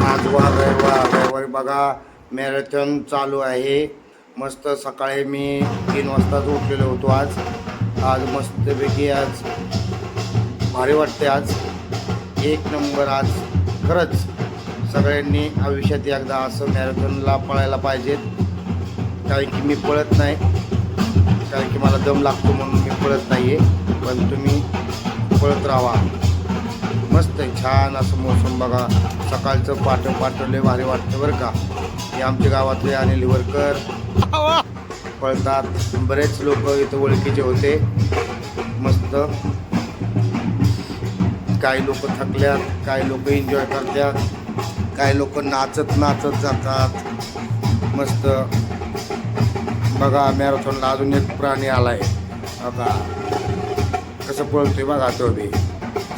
आज वार रविवारी बघा मॅरेथॉन चालू आहे. मस्त सकाळी मी 3 वाजताच उठलेलो होतो. आज मस्तपैकी आज भारी वाटते. आज एक नंबर. आज खरंच सगळ्यांनी आयुष्यात एकदा असं मॅरेथॉनला पळायला पाहिजेत. कारण की मी पळत नाही, कारण की मला दम लागतो म्हणून मी पळत नाही आहे. पण तुम्ही पळत राहा. मस्त छान असं मोसम बघा. सकाळचं पाठवले भारी वाटतं बरं का. हे आमच्या गावातले अनिल लिवरकर पळतात. बरेच लोक इथं ओळखीचे होते. मस्त काही लोक थकल्यात, काही लोक एन्जॉय करतात, काही लोक नाचत जातात. मस्त बघा मॅरेथॉनला अजून एक प्राणी आलाय बघा कसं पळतोय बघा. तो बी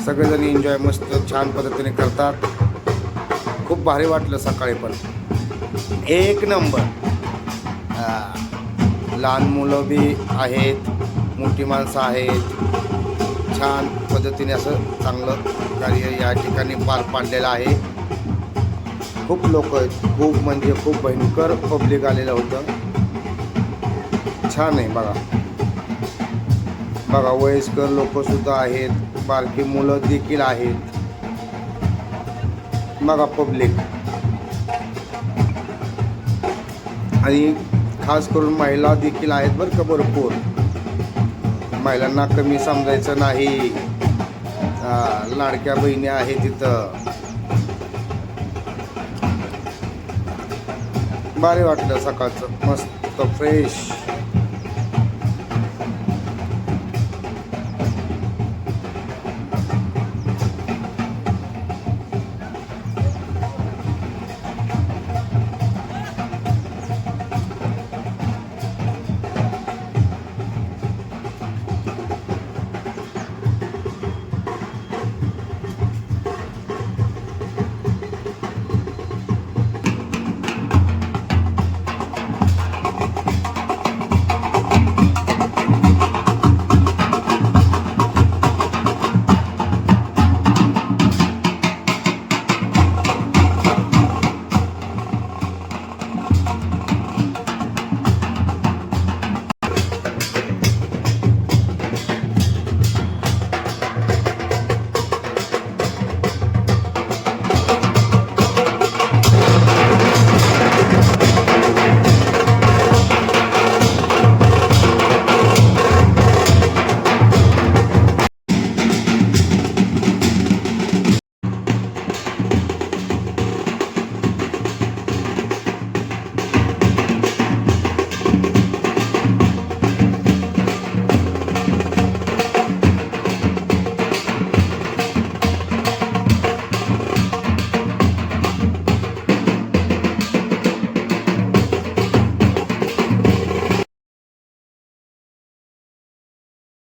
सगळेजण एन्जॉय मस्त छान पद्धतीने करतात. खूप भारी वाटलं सकाळी पण एक नंबर. लहान मुलं बी आहेत, मोठी माणसं आहेत. छान पद्धतीने असं चांगलं कार्य या ठिकाणी पार पाडलेलं आहे. खूप लोक आहेत, खूप म्हणजे खूप भयंकर पब्लिक आलेलं होतं. छान आहे बघा वयस्कर लोकसुद्धा आहेत, बारकी मुलं देखील आहेत. बघा पब्लिक आणि खास करून महिला देखील आहेत बरं का. भरपूर महिलांना कमी समजायचं नाही. लाडक्या बहिणी आहेत तिथं. भारी वाटलं सकाळचं मस्त फ्रेश.